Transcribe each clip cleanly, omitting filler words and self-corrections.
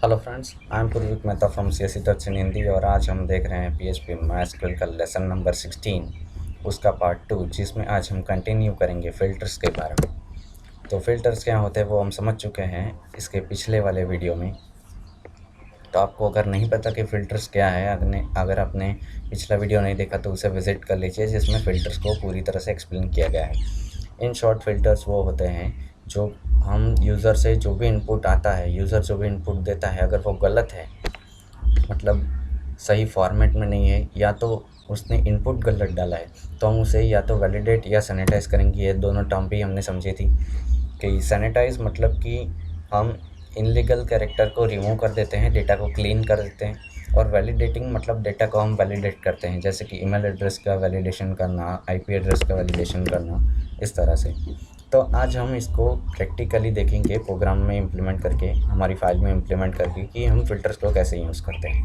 Hello friends, I am Purvik Mehta from CSC touch in Hindi और आज हम देख रहे हैं पीएचपी माइस्क्ल का लेसन नंबर 16 उसका पार्ट 2 जिसमें आज हम कंटिन्यू करेंगे फ़िल्टर्स के बारे में। तो फ़िल्टर्स क्या होते हैं वो हम समझ चुके हैं इसके पिछले वाले वीडियो में। तो आपको अगर नहीं पता कि फ़िल्टर्स क्या है, अगर आपने पिछला वीडियो नहीं देखा तो उसे विज़िट कर लीजिए जिसमें फ़िल्टर्स को पूरी तरह से एक्सप्लेन किया गया है। इन शॉर्ट फ़िल्टर्स वो होते हैं जो हम यूज़र से जो भी इनपुट आता है, यूज़र जो भी इनपुट देता है, अगर वो गलत है, मतलब सही फॉर्मेट में नहीं है या तो उसने इनपुट गलत डाला है, तो हम उसे या तो वैलिडेट या सैनिटाइज़ करेंगे। ये दोनों टर्म भी हमने समझी थी कि सैनिटाइज़ मतलब कि हम इनलीगल कैरेक्टर को रिमूव कर देते हैं, डेटा को क्लीन कर देते हैं, और वैलिडेटिंग मतलब डेटा को हम वैलिडेट करते हैं, जैसे कि ईमेल एड्रेस का वैलिडेशन करना, आईपी एड्रेस का वैलिडेशन करना, इस तरह से। तो आज हम इसको प्रैक्टिकली देखेंगे प्रोग्राम में इम्प्लीमेंट करके, हमारी फाइल में इम्प्लीमेंट करके कि हम फ़िल्टर्स को कैसे यूज़ करते हैं।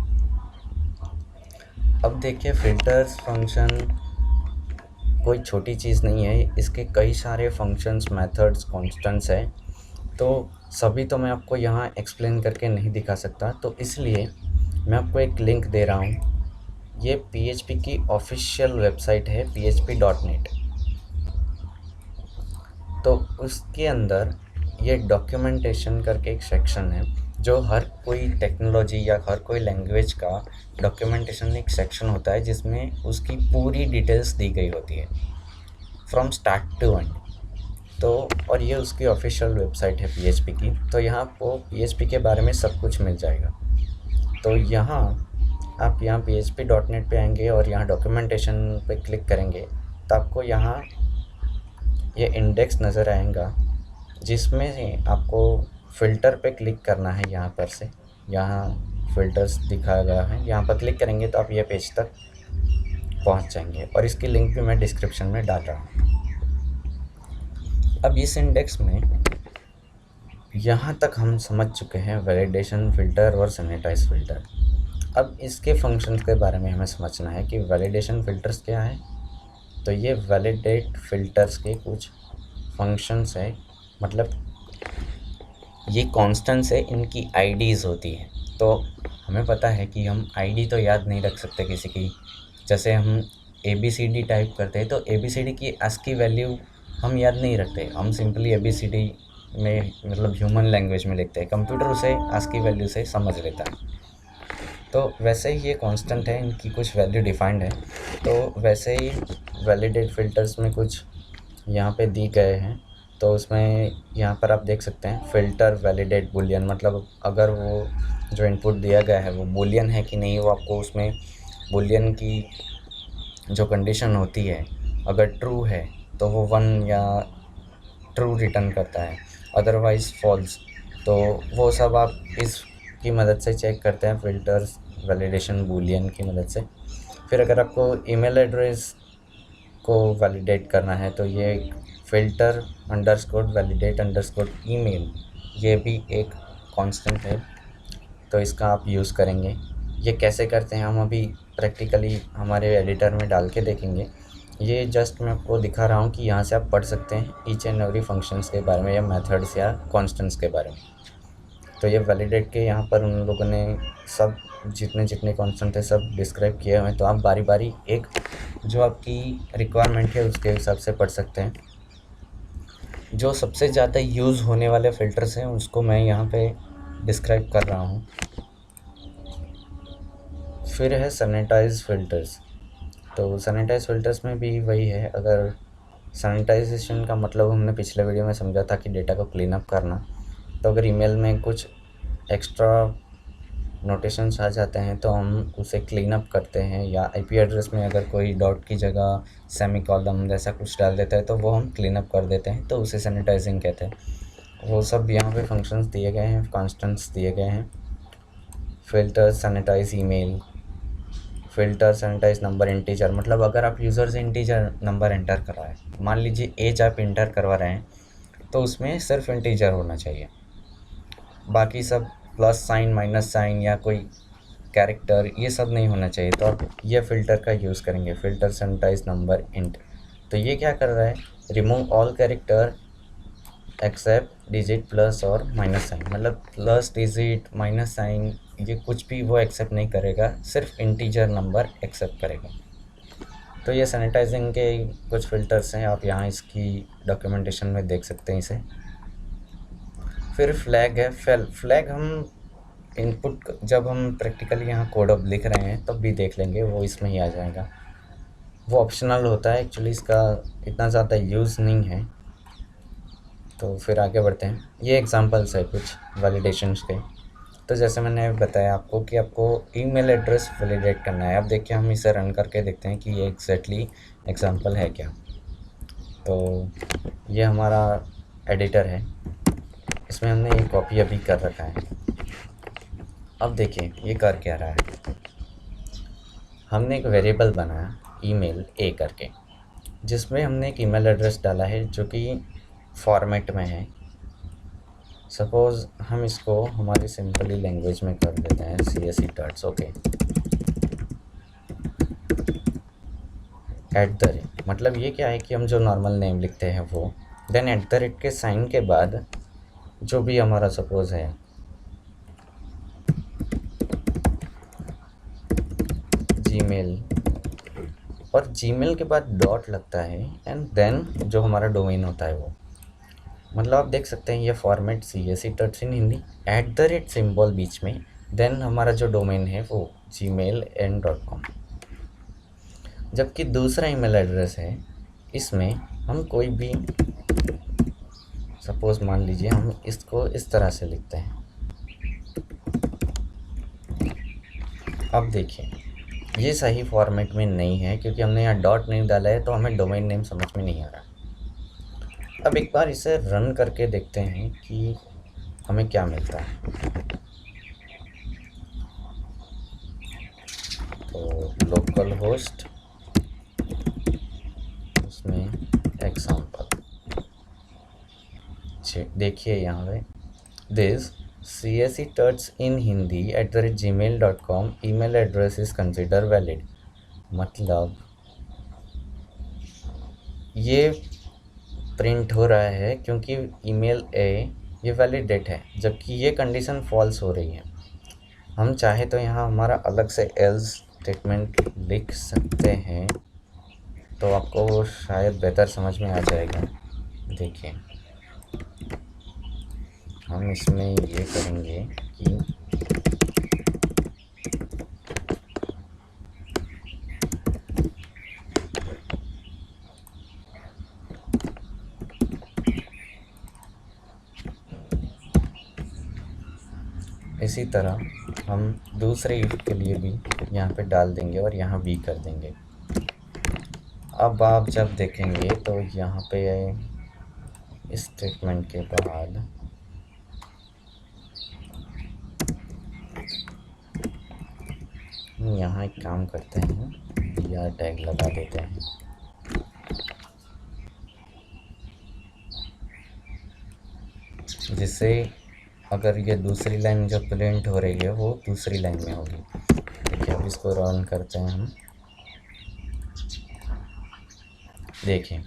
अब देखिए, फ़िल्टर्स फंक्शन कोई छोटी चीज़ नहीं है, इसके कई सारे फंक्शंस, मेथड्स, कॉन्स्टेंट्स हैं। तो सभी तो मैं आपको यहाँ एक्सप्लेन करके नहीं दिखा सकता, तो इसलिए मैं आपको एक लिंक दे रहा हूँ। ये पीएचपी की ऑफिशियल वेबसाइट है php.net। तो उसके अंदर ये डॉक्यूमेंटेशन करके एक सेक्शन है, जो हर कोई टेक्नोलॉजी या हर कोई लैंग्वेज का डॉक्यूमेंटेशन एक सेक्शन होता है जिसमें उसकी पूरी डिटेल्स दी गई होती है फ्रॉम स्टार्ट टू एंड। तो और ये उसकी ऑफिशियल वेबसाइट है पीएचपी की। तो यहाँ आपको पीएचपी के बारे में सब कुछ मिल जाएगा। तो यहाँ आप यहाँ php.net पे आएंगे और यहाँ डॉक्यूमेंटेशन पे क्लिक करेंगे तो आपको यहाँ ये इंडेक्स नज़र आएगा, जिसमें से आपको फ़िल्टर पे क्लिक करना है। यहाँ पर से यहाँ फ़िल्टर्स दिखाया गया है, यहाँ पर क्लिक करेंगे तो आप ये पेज तक पहुँच जाएंगे और इसकी लिंक भी मैं डिस्क्रिप्शन में डाल रहा हूँ। अब इस इंडेक्स में यहाँ तक हम समझ चुके हैं वैलिडेशन फ़िल्टर और सैनिटाइज फ़िल्टर। अब इसके फंक्शंस के बारे में हमें समझना है कि वैलिडेशन फ़िल्टर्स क्या है। तो ये वैलिडेट फ़िल्टर्स के कुछ फंक्शंस है, मतलब ये कॉन्स्टेंट्स है, इनकी आईडीज़ होती है। तो हमें पता है कि हम आईडी तो याद नहीं रख सकते किसी की। जैसे हम ABCD टाइप करते हैं तो ABCD की ASCII वैल्यू हम याद नहीं रखते, हम सिंपली ABCD में मतलब ह्यूमन लैंग्वेज में लिखते हैं, कंप्यूटर उसे ASCII वैल्यू से समझ लेता है। तो वैसे ही ये कांस्टेंट है, इनकी कुछ वैल्यू डिफाइंड है। तो वैसे ही वैलिडेट फ़िल्टर्स में कुछ यहाँ पे दी गए हैं। तो उसमें यहाँ पर आप देख सकते हैं फ़िल्टर वैलिडेट बूलियन, मतलब अगर वो जो इनपुट दिया गया है वो बूलियन है कि नहीं, वो आपको उसमें बूलियन की जो कंडीशन होती है, अगर ट्रू है तो वो 1 या ट्रू रिटर्न करता है, अदरवाइज़ फॉल्स। तो वो सब आप इसकी मदद से चेक करते हैं, फ़िल्टर्स वैलिडेशन बूलियन की मदद से। फिर अगर आपको ईमेल एड्रेस को वैलिडेट करना है तो ये filter underscore validate underscore email, ये भी एक कांस्टेंट है। तो इसका आप यूज़ करेंगे। ये कैसे करते हैं हम अभी प्रैक्टिकली हमारे एडिटर में डाल के देखेंगे। ये जस्ट मैं आपको दिखा रहा हूँ कि यहाँ से आप पढ़ सकते हैं ईच एंड एवरी फंक्शंस के बारे में या मेथड्स या कांस्टेंट्स के बारे में। तो ये वैलिडेट के यहाँ पर उन लोगों ने सब जितने जितने कांस्टेंट है सब डिस्क्राइब किए हुए हैं। तो आप बारी बारी एक जो आपकी रिक्वायरमेंट है उसके हिसाब से पढ़ सकते हैं। जो सबसे ज़्यादा यूज़ होने वाले फ़िल्टर्स हैं उसको मैं यहाँ पे डिस्क्राइब कर रहा हूँ। फिर है सैनिटाइज फ़िल्टर्स। तो सैनिटाइज फ़िल्टर्स में भी वही है। अगर सैनिटाइजेशन का मतलब हमने पिछले वीडियो में समझा था कि डेटा को क्लीन अप करना। तो अगर ईमेल में कुछ एक्स्ट्रा नोटेशंस आ जाते हैं तो हम उसे क्लीन अप करते हैं, या आईपी एड्रेस में अगर कोई डॉट की जगह सेमीकोलन जैसा कुछ डाल देता है तो वो हम क्लीन अप कर देते हैं, तो उसे सैनिटाइजिंग कहते हैं। वो सब यहाँ पे फंक्शंस दिए गए हैं, कॉन्स्टेंट्स दिए गए हैं। Filter sanitize email, filter sanitize number integer, मतलब अगर आप यूज़र से इंटीजर नंबर एंटर कर रहा है, मान लीजिए एज आप इंटर करवा रहे हैं, तो उसमें सिर्फ इंटीजर होना चाहिए, बाकी सब प्लस साइन माइनस साइन या कोई कैरेक्टर ये सब नहीं होना चाहिए। तो आप ये फ़िल्टर का यूज़ करेंगे, फ़िल्टर सैनिटाइज नंबर इंट। तो ये क्या कर रहा है, remove all character except digit plus और माइनस साइन, मतलब प्लस डिजिट माइनस साइन ये कुछ भी वो एक्सेप्ट नहीं करेगा, सिर्फ इंटीजर नंबर एक्सेप्ट करेगा। तो ये सैनिटाइजिंग के कुछ फ़िल्टर्स हैं, आप यहाँ इसकी डॉक्यूमेंटेशन में देख सकते हैं इसे। फिर फ्लैग है। फ्लैग हम इनपुट जब हम प्रैक्टिकली यहाँ कोड अब लिख रहे हैं तब भी देख लेंगे, वो इसमें ही आ जाएगा। वो ऑप्शनल होता है एक्चुअली, इसका इतना ज़्यादा यूज़ नहीं है। तो फिर आगे बढ़ते हैं। ये एग्जांपल्स है कुछ वैलिडेशंस के। तो जैसे मैंने बताया आपको कि आपको ईमेल एड्रेस वैलिडेट करना है। अब देखिए हम इसे रन करके देखते हैं कि ये एग्जैक्टली एग्जांपल है क्या। तो ये हमारा एडिटर है, इसमें हमने ये कॉपी अभी कर रखा है। अब देखिए ये कर क्या रहा है। हमने एक वेरिएबल बनाया ईमेल ए करके, जिसमें हमने एक ईमेल एड्रेस डाला है जो कि फॉर्मेट में है। सपोज़ हम इसको हमारी सिंपली लैंग्वेज में कर देते हैं CSE टर्ट्स। ओके, @ मतलब ये क्या है कि हम जो नॉर्मल नेम लिखते हैं वो, देन @ के साइन के बाद जो भी हमारा सपोज़ है जीमेल, और जीमेल के बाद डॉट लगता है एंड देन जो हमारा डोमेन होता है वो, मतलब आप देख सकते हैं ये format CSE tuts in Hindi, @ symbol बीच में, देन हमारा जो डोमेन है वो gmail.com। जबकि दूसरा ईमेल एड्रेस है, इसमें हम कोई भी सपोज़ मान लीजिए हम इसको इस तरह से लिखते हैं। अब देखिए ये सही फॉर्मेट में नहीं है क्योंकि हमने यहाँ डॉट नहीं डाला है, तो हमें डोमेन नेम समझ में नहीं आ रहा। अब एक बार इसे रन करके देखते हैं कि हमें क्या मिलता है। तो लोकल होस्ट, उसमें एग्जाम्पल देखिए यहाँ पे, this CSE tuts in Hindi @gmail.com email address is consider valid. मतलब ये प्रिंट हो रहा है क्योंकि ईमेल ए ये वैलिडेट है, जबकि ये कंडीशन फॉल्स हो रही है। हम चाहे तो यहाँ हमारा अलग से एल्स स्टेटमेंट लिख सकते हैं, तो आपको शायद बेहतर समझ में आ जाएगा। देखिए हम इसमें ये करेंगे कि इसी तरह हम दूसरे इफ के लिए भी यहाँ पे डाल देंगे और यहाँ भी कर देंगे। अब आप जब देखेंगे तो यहाँ पे इस स्टेटमेंट के बाद हम यहाँ एक काम करते हैं, या टैग लगा देते हैं। जिससे अगर ये दूसरी लाइन जो प्रिंट हो रही है वो दूसरी लाइन में होगी। देखिए अब इसको रन करते हैं हम। देखिए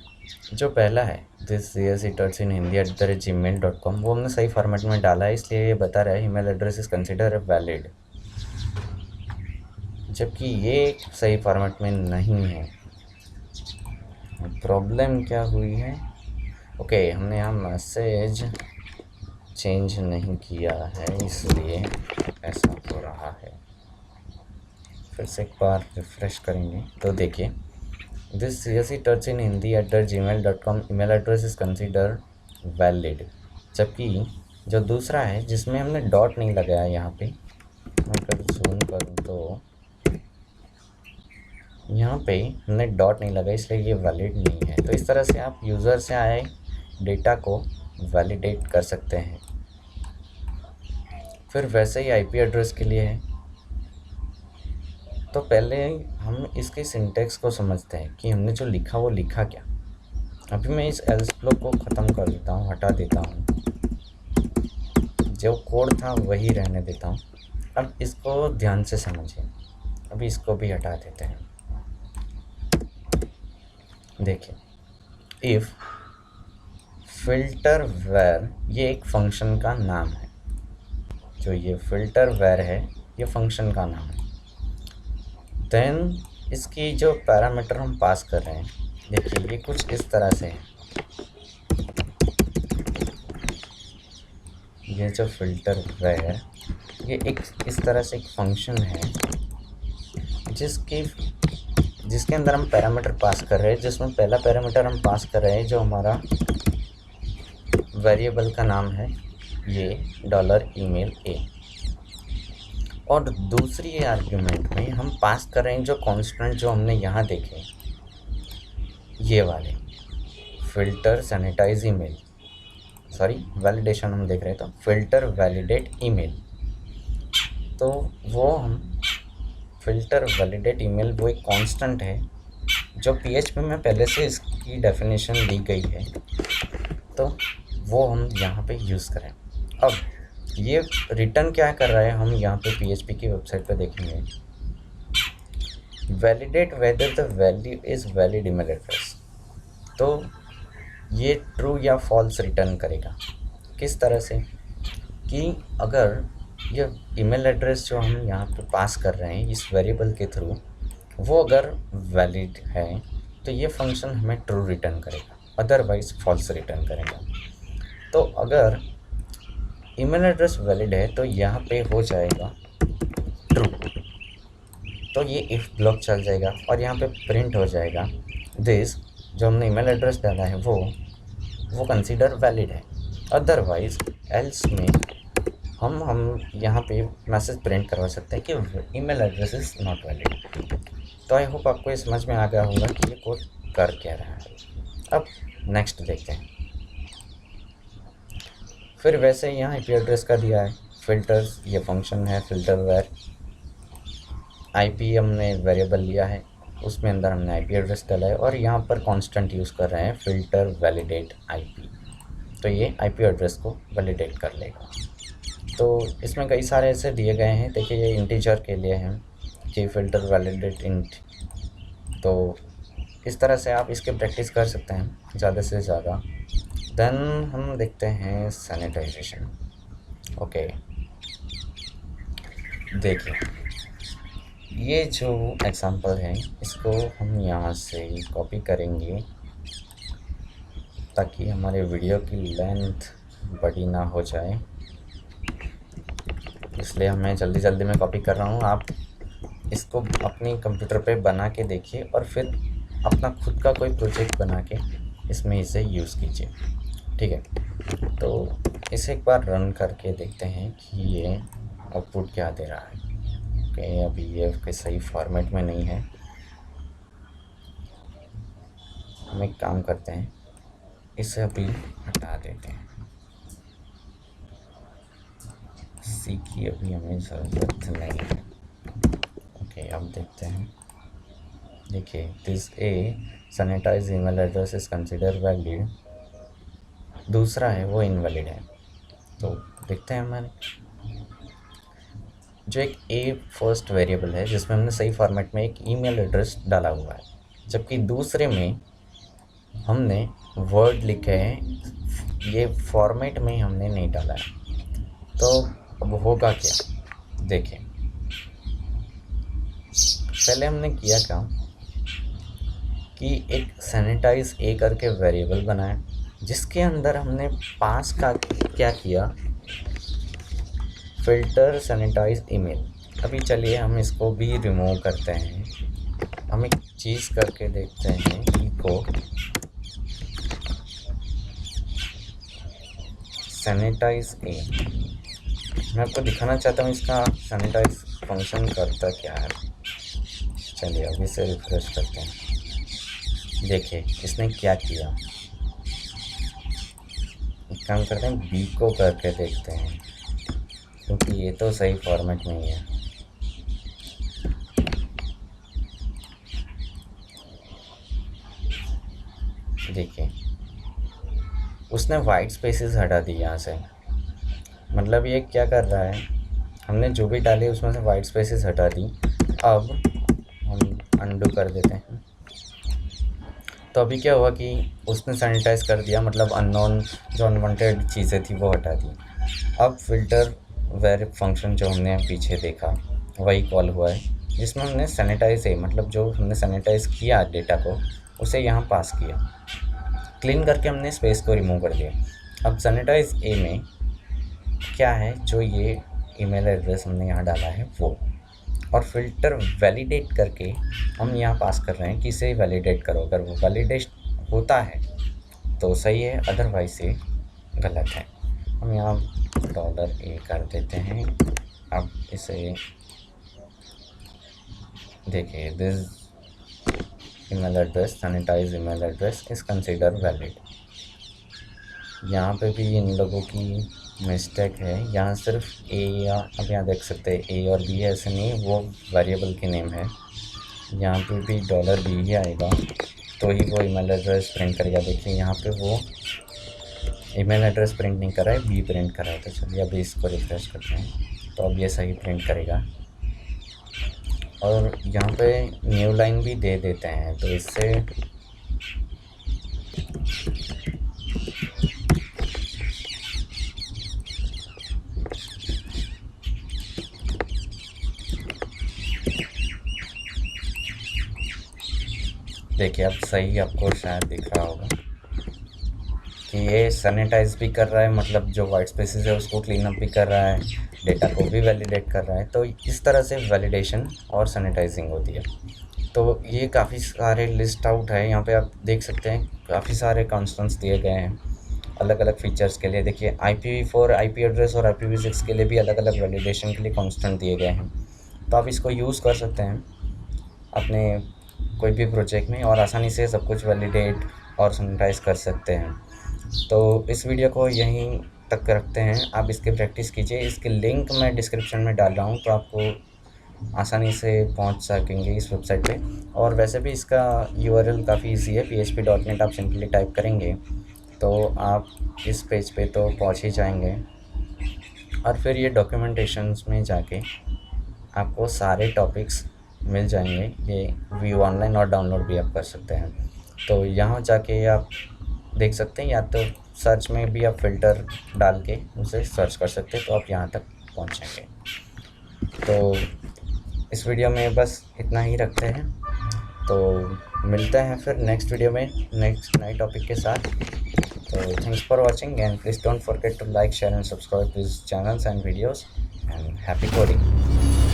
जो पहला है this CSE tuts in Hindi @gmail.com वो हमने सही फॉर्मेट में डाला है, इसलिए ये बता रहा है email address is consider valid, जबकि ये सही फॉर्मेट में नहीं है। प्रॉब्लम क्या हुई है? ओके, हमने यहाँ मैसेज चेंज नहीं किया है इसलिए ऐसा हो रहा है। फिर से एक बार रिफ़्रेश करेंगे तो देखिए this CSE tuts in Hindi @gmail.com email address is consider valid, जबकि जो दूसरा है जिसमें हमने डॉट नहीं लगाया, यहाँ पे मैं अगर जूम करूँ तो यहाँ पे हमने डॉट नहीं लगाया, इसलिए ये वैलिड नहीं है। तो इस तरह से आप यूज़र से आए डेटा को वैलिडेट कर सकते हैं। फिर वैसे ही IP एड्रेस के लिए है। तो पहले हम इसके सिंटेक्स को समझते हैं कि हमने जो लिखा वो लिखा क्या। अभी मैं इस एल्स ब्लॉक को ख़त्म कर देता हूँ, हटा देता हूँ, जो कोड था वही रहने देता हूँ। अब इसको ध्यान से समझिए। अभी इसको भी हटा देते हैं। देखिए इफ़ फिल्टर वेर ये एक फंक्शन का नाम है। जो ये फिल्टर वेर है ये फंक्शन का नाम है। देन इसकी जो पैरामीटर हम पास कर रहे हैं, देखिए ये कुछ इस तरह से है। ये जो फिल्टर वेर ये एक इस तरह से एक फंक्शन है जिसके अंदर हम पैरामीटर पास कर रहे हैं, जिसमें पहला पैरामीटर हम पास कर रहे हैं जो हमारा वेरिएबल का नाम है ये $email a, और दूसरी आर्ग्यूमेंट में हम पास कर रहे हैं जो कांस्टेंट जो हमने यहाँ देखे ये वाले filter sanitize email, sorry validation हम देख रहे हैं तो फिल्टर वैलिडेट ईमेल। तो वो हम फिल्टर वैलिडेट ईमेल वो एक कांस्टेंट है जो PHP में पहले से इसकी डेफिनेशन दी गई है, तो वो हम यहाँ पे यूज़ करें। अब ये रिटर्न क्या कर रहा है हम यहाँ पे PHP की वेबसाइट पे देखेंगे, validate whether the value is valid email address. तो ये ट्रू या फॉल्स रिटर्न करेगा। किस तरह से कि अगर ये ईमेल एड्रेस जो हम यहाँ पे पास कर रहे हैं इस वेरिएबल के थ्रू वो अगर वैलिड है तो ये फंक्शन हमें ट्रू रिटर्न करेगा, अदरवाइज फॉल्स रिटर्न करेगा। तो अगर ईमेल एड्रेस वैलिड है तो यहाँ पे हो जाएगा ट्रू, तो ये इफ़ ब्लॉक चल जाएगा और यहाँ पे प्रिंट हो जाएगा दिस जो हमने ईमेल एड्रेस डाला है वो कंसीडर वैलिड है, अदरवाइज एल्स में हम यहाँ पे मैसेज प्रिंट करवा सकते हैं कि email address is not valid. तो आई होप आपको ये समझ में आ गया होगा कि ये कोड कर क्या रहा है। अब नेक्स्ट देखते हैं। फिर वैसे यहाँ IP एड्रेस का दिया है, फिल्टर्स ये फंक्शन है फिल्टर वेर, IP हमने वेरिएबल लिया है उसमें अंदर हमने IP एड्रेस डाला है और यहाँ पर कांस्टेंट यूज़ कर रहे हैं फिल्टर वैलिडेट IP, तो ये IP एड्रेस को वैलिडेट कर लेगा। तो इसमें कई सारे ऐसे दिए गए हैं, देखिए ये इंटीजर के लिए हैं कि फिल्टर वैलिडेट इंट, तो इस तरह से आप इसके प्रैक्टिस कर सकते हैं ज़्यादा से ज़्यादा। देन हम देखते हैं सैनिटाइजेशन। ओके देखिए ये जो एग्जांपल है इसको हम यहाँ से कॉपी करेंगे ताकि हमारे वीडियो की लेंथ बड़ी ना हो जाए, इसलिए मैं जल्दी में कॉपी कर रहा हूँ। आप इसको अपनी कंप्यूटर पे बना के देखिए और फिर अपना खुद का कोई प्रोजेक्ट बना के इसमें इसे यूज़ कीजिए, ठीक है। तो इसे एक बार रन करके देखते हैं कि ये आउटपुट क्या दे रहा है। ओके अभी ये के सही फॉर्मेट में नहीं है, हम एक काम करते हैं इसे अभी हटा देते हैं, सी की अभी हमें ज़रूरत नहीं है। ओके अब देखते हैं, देखिए this a sanitize email address is consider valid, दूसरा है वो इनवैलिड है। तो देखते हैं हमारे जो एक ए फर्स्ट वेरिएबल है जिसमें हमने सही फॉर्मेट में एक ईमेल एड्रेस डाला हुआ है, जबकि दूसरे में हमने वर्ड लिखे हैं, ये फॉर्मेट में हमने नहीं डाला है। तो अब होगा क्या, देखें पहले हमने किया क्या कि एक सैनिटाइज ए करके वेरिएबल बनाया जिसके अंदर हमने पास का क्या किया फिल्टर सैनिटाइज ईमेल। अभी चलिए हम इसको भी रिमूव करते हैं, हम एक चीज़ करके देखते हैं इको सैनिटाइज ए। मैं आपको दिखाना चाहता हूँ इसका सैनिटाइज फंक्शन करता क्या है। चलिए अभी से रिफ्रेश करते हैं, देखिए इसने क्या किया। एक काम करते हैं बी को करके देखते हैं क्योंकि ये तो सही फॉर्मेट में ही है। देखिए उसने वाइट स्पेसेस हटा दी यहाँ से, मतलब ये क्या कर रहा है, हमने जो भी डाले उसमें से वाइट स्पेसेस हटा दी। अब हम अंडू कर देते हैं, तो अभी क्या हुआ कि उसने सैनिटाइज़ कर दिया, मतलब अननोन जो अनवांटेड चीज़ें थी वो हटा दी। अब फ़िल्टर वेर फंक्शन जो हमने पीछे देखा वही कॉल हुआ है, जिसमें हमने सैनिटाइज़ है, मतलब जो हमने सैनिटाइज़ किया डेटा को उसे यहाँ पास किया, क्लीन करके हमने स्पेस को रिमूव कर दिया। अब सैनिटाइज़ ए में क्या है, जो ये ईमेल एड्रेस हमने यहाँ डाला है वो, और फ़िल्टर वैलिडेट करके हम यहाँ पास कर रहे हैं कि इसे वैलिडेट करो। अगर वो वैलिडेट होता है तो सही है, अदरवाइज़ ये गलत है। हम यहाँ $A कर देते हैं। अब इसे देखिए, this email address, sanitize email address is consider valid. यहाँ पे भी इन लोगों की मिस्टेक है, यहाँ सिर्फ ए, या अब यहाँ देख सकते हैं ए और बी है, ऐसे नहीं, वो वेरिएबल की नेम है। यहाँ पे भी $B ही आएगा तो ही वो ईमेल एड्रेस प्रिंट करेगा। देखिए यहाँ पे वो ईमेल एड्रेस प्रिंट नहीं कर रहा है, बी प्रिंट कर रहा है। तो चलिए अभी इसको रिफ्रेश करते हैं, तो अब ये सही प्रिंट करेगा। और यहाँ पे न्यू लाइन भी दे देते हैं, तो इससे देखिए अब सही आपको शायद दिख रहा होगा कि ये सैनिटाइज भी कर रहा है, मतलब जो वाइट स्पेसेस है उसको क्लीन अप भी कर रहा है, डेटा को भी वैलिडेट कर रहा है। तो इस तरह से वैलिडेशन और सैनिटाइजिंग होती है। तो ये काफ़ी सारे लिस्ट आउट है, यहाँ पे आप देख सकते हैं काफ़ी सारे कॉन्स्टेंट्स दिए गए हैं अलग अलग फीचर्स के लिए। देखिए IPv4 IP एड्रेस और IPv6 के लिए भी अलग अलग वैलिडेशन के लिए कॉन्स्टेंट दिए गए हैं। तो आप इसको यूज़ कर सकते हैं अपने कोई भी प्रोजेक्ट में और आसानी से सब कुछ वैलिडेट और सैनिटाइज कर सकते हैं। तो इस वीडियो को यहीं तक रखते हैं, आप इसकी प्रैक्टिस कीजिए। इसके लिंक मैं डिस्क्रिप्शन में डाल रहा हूँ, तो आपको आसानी से पहुँच सकेंगे इस वेबसाइट पे। और वैसे भी इसका URL काफ़ी इजी है, php.net आप सिंपली टाइप करेंगे तो आप इस पेज पे तो पहुँच ही जाएंगे। और फिर ये डॉक्यूमेंटेशंस में जाके आपको सारे टॉपिक्स मिल जाएंगे, ये व्यू ऑनलाइन और डाउनलोड भी आप कर सकते हैं। तो यहाँ जाके आप देख सकते हैं, या तो सर्च में भी आप फ़िल्टर डाल के उसे सर्च कर सकते हैं, तो आप यहाँ तक पहुँचेंगे। तो इस वीडियो में बस इतना ही रखते हैं, तो मिलते हैं फिर नेक्स्ट वीडियो में नेक्स्ट नए टॉपिक के साथ। So thanks for watching, and please don't forget to like, share and subscribe these channels and videos, and happy coding.